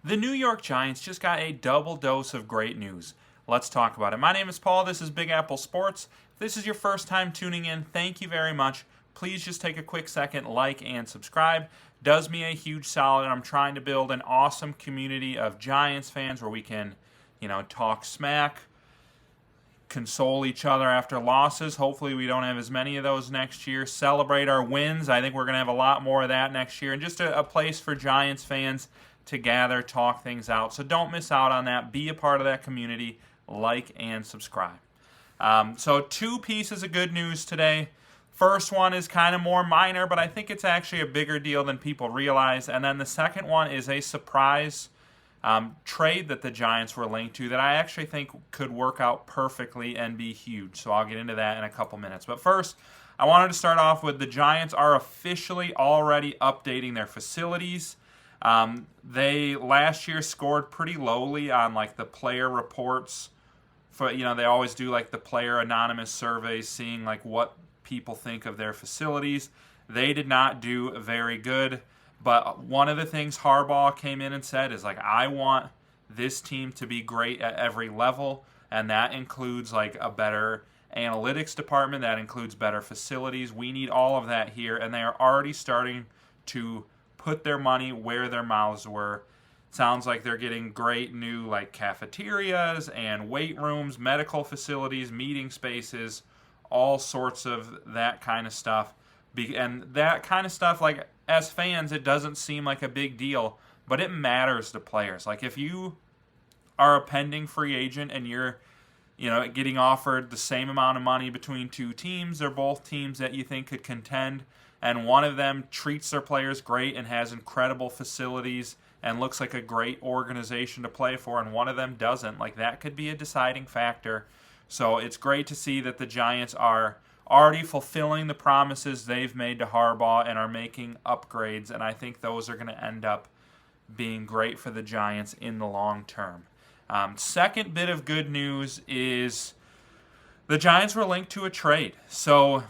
The New York Giants just got a double dose of great news. Let's talk about it. My name is Paul. This is Big Apple Sports. If this is your first time tuning in, thank you very much. Please just take a quick second, like and subscribe. Does me a huge solid. I'm trying to build an awesome community of Giants fans where we can, talk smack, console each other after losses. Hopefully we don't have as many of those next year. Celebrate our wins. I think we're going to have a lot more of that next year. And just a place for Giants fans to gather, talk things out. So don't miss out on that. Be a part of that community. Like and subscribe. So 2 pieces of good news today. First one is kind of more minor, but I think it's actually a bigger deal than people realize. And then the second one is a surprise trade that the Giants were linked to that I actually think could work out perfectly and be huge. So I'll get into that in a couple minutes. But first, I wanted to start off with the Giants are officially already updating their facilities. They last year scored pretty lowly on the player reports. They always do the player anonymous surveys, seeing what people think of their facilities. They did not do very good. But one of the things Harbaugh came in and said is I want this team to be great at every level, and that includes a better analytics department, that includes better facilities. We need all of that here, and they are already starting to put their money where their mouths were. Sounds like they're getting great new cafeterias and weight rooms, medical facilities, meeting spaces, all sorts of that kind of stuff. And that kind of stuff, as fans, it doesn't seem like a big deal, but it matters to players. If you are a pending free agent and you're, getting offered the same amount of money between 2 teams, they're both teams that you think could contend, and one of them treats their players great and has incredible facilities and looks like a great organization to play for, and one of them doesn't, that could be a deciding factor. So it's great to see that the Giants are already fulfilling the promises they've made to Harbaugh and are making upgrades, and I think those are going to end up being great for the Giants in the long term. Second bit of good news is the Giants were linked to a trade. So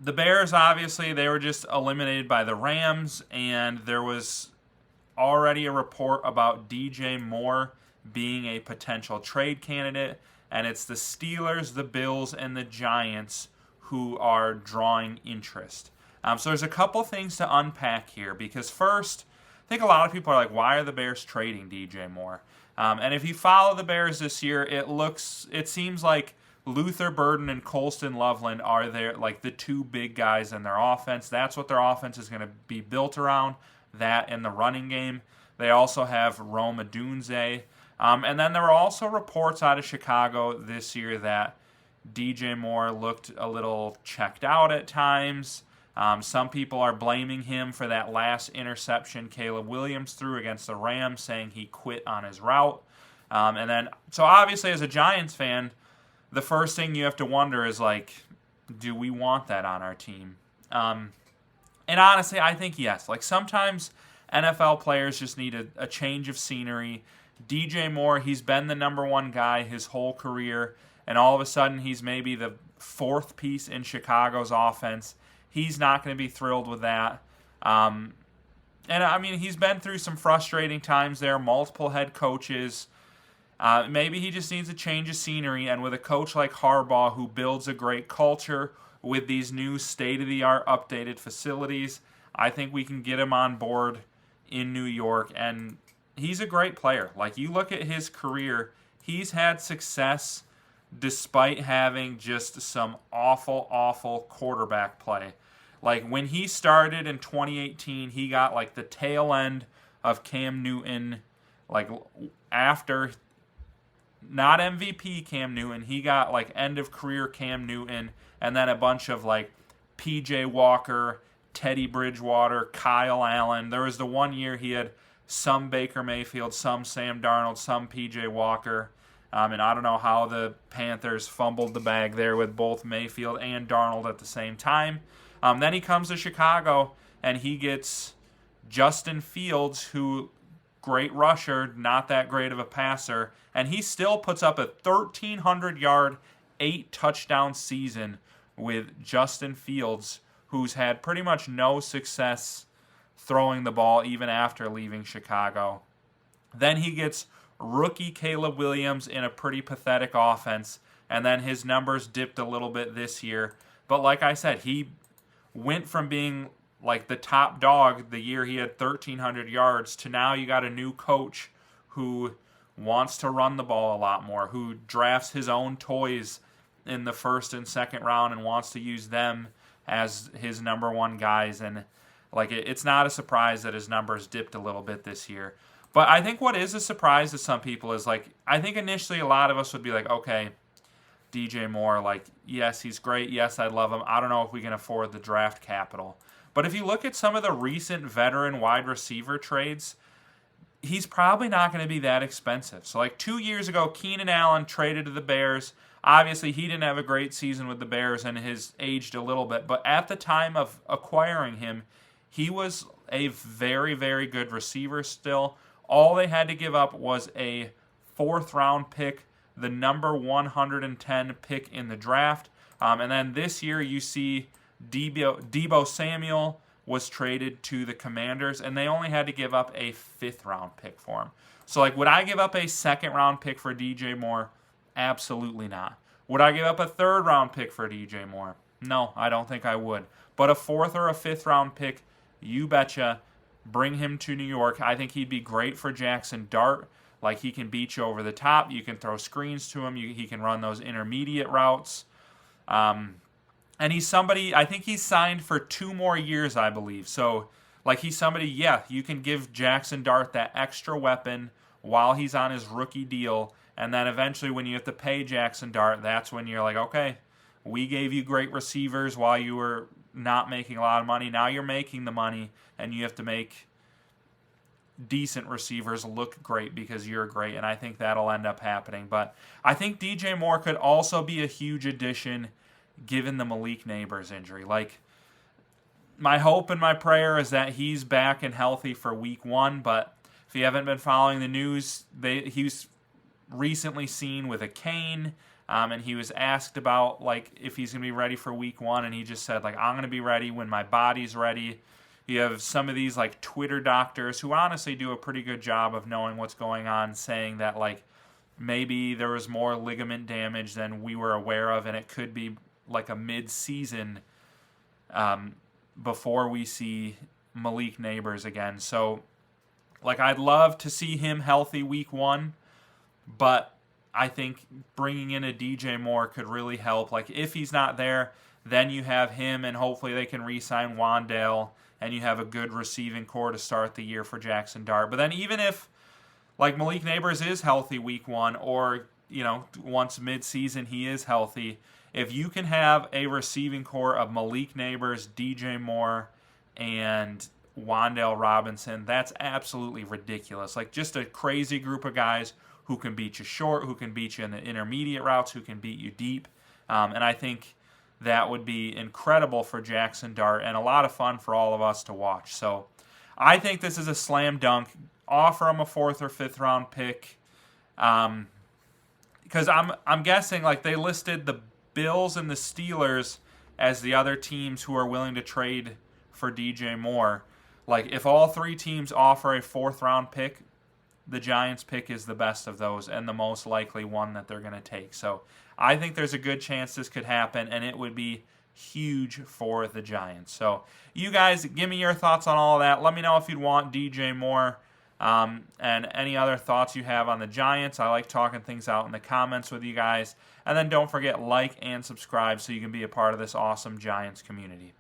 the Bears, obviously, they were just eliminated by the Rams, and there was already a report about DJ Moore being a potential trade candidate, and it's the Steelers, the Bills, and the Giants who are drawing interest. So there's a couple things to unpack here, because first, I think a lot of people are why are the Bears trading DJ Moore? And if you follow the Bears this year, it seems like Luther Burden and Colston Loveland are the 2 big guys in their offense. That's what their offense is going to be built around, that and the running game. They also have Rome Odunze. And then there were also reports out of Chicago this year that DJ Moore looked a little checked out at times. Some people are blaming him for that last interception Caleb Williams threw against the Rams, saying he quit on his route. So obviously as a Giants fan, the first thing you have to wonder is do we want that on our team? And honestly, I think yes. Sometimes NFL players just need a change of scenery. DJ Moore, he's been the number 1 guy his whole career, and all of a sudden he's maybe the 4th piece in Chicago's offense. He's not going to be thrilled with that. And I mean, he's been through some frustrating times there, multiple head coaches. Maybe he just needs a change of scenery, and with a coach like Harbaugh who builds a great culture with these new state-of-the-art updated facilities, I think we can get him on board in New York, and he's a great player. You look at his career, he's had success despite having just some awful, awful quarterback play. When he started in 2018, he got the tail end of Cam Newton, after, not MVP Cam Newton, he got end of career Cam Newton, and then a bunch of PJ Walker, Teddy Bridgewater, Kyle Allen. There was the one year he had some Baker Mayfield, some Sam Darnold, some PJ Walker. And I don't know how the Panthers fumbled the bag there with both Mayfield and Darnold at the same time. Then he comes to Chicago, and he gets Justin Fields, who, great rusher, not that great of a passer, and he still puts up a 1,300-yard, 8-touchdown season with Justin Fields, who's had pretty much no success throwing the ball even after leaving Chicago. Then he gets rookie Caleb Williams in a pretty pathetic offense, and then his numbers dipped a little bit this year. But like I said, he went from being like the top dog the year he had 1,300 yards to now you got a new coach who wants to run the ball a lot more, who drafts his own toys in the first and second round and wants to use them as his number one guys. And like it's not a surprise that his numbers dipped a little bit this year. But I think what is a surprise to some people is like, I think initially a lot of us would be like, okay, DJ Moore, like, yes, he's great. Yes, I love him. I don't know if we can afford the draft capital. But if you look at some of the recent veteran wide receiver trades, he's probably not going to be that expensive. So like 2 years ago, Keenan Allen traded to the Bears. Obviously, he didn't have a great season with the Bears and has aged a little bit. But at the time of acquiring him, he was a very, very good receiver still. All they had to give up was a 4th-round pick, the number 110 pick in the draft. And then this year you see Deebo Samuel was traded to the Commanders, and they only had to give up a 5th-round pick for him. So, like, would I give up a 2nd-round pick for DJ Moore? Absolutely not. Would I give up a 3rd-round pick for DJ Moore? No, I don't think I would. But a 4th or a 5th-round pick, you betcha. Bring him to New York. I think he'd be great for Jackson Dart. Like, he can beat you over the top. You can throw screens to him. He can run those intermediate routes. And he's somebody, I think he's signed for 2 more years, I believe. So, like, he's somebody, yeah, you can give Jackson Dart that extra weapon while he's on his rookie deal. And then eventually when you have to pay Jackson Dart, that's when you're like, okay, we gave you great receivers while you were not making a lot of money. Now you're making the money, and you have to make decent receivers look great because you're great. And I think that'll end up happening. But I think DJ Moore could also be a huge addition given the Malik Nabers injury. Like, my hope and my prayer is that he's back and healthy for week 1, but if you haven't been following the news, he was recently seen with a cane, and he was asked about like if he's going to be ready for week 1, and he just said, like, I'm going to be ready when my body's ready. You have some of these like Twitter doctors who honestly do a pretty good job of knowing what's going on, saying that like maybe there was more ligament damage than we were aware of, and it could be like a mid-season before we see Malik Nabers again. So, like, I'd love to see him healthy week 1, but I think bringing in a DJ Moore could really help. Like, if he's not there, then you have him, and hopefully they can re-sign Wan'Dale, and you have a good receiving core to start the year for Jackson Dart. But then even if, like, Malik Nabers is healthy week 1, or, you know, once mid-season he is healthy, if you can have a receiving core of Malik Nabers, DJ Moore, and Wan'Dale Robinson, that's absolutely ridiculous. Like, just a crazy group of guys who can beat you short, who can beat you in the intermediate routes, who can beat you deep. And I think that would be incredible for Jackson Dart and a lot of fun for all of us to watch. So I think this is a slam dunk. Offer him a 4th or 5th round pick. Because I'm guessing, like, they listed the Bills and the Steelers as the other teams who are willing to trade for DJ Moore. Like, if all 3 teams offer a 4th round pick, the Giants pick is the best of those and the most likely one that they're going to take. So I think there's a good chance this could happen, and it would be huge for the Giants. So you guys, give me your thoughts on all of that. Let me know if you'd want DJ Moore and any other thoughts you have on the Giants. I like talking things out in the comments with you guys. And then don't forget, like and subscribe so you can be a part of this awesome Giants community.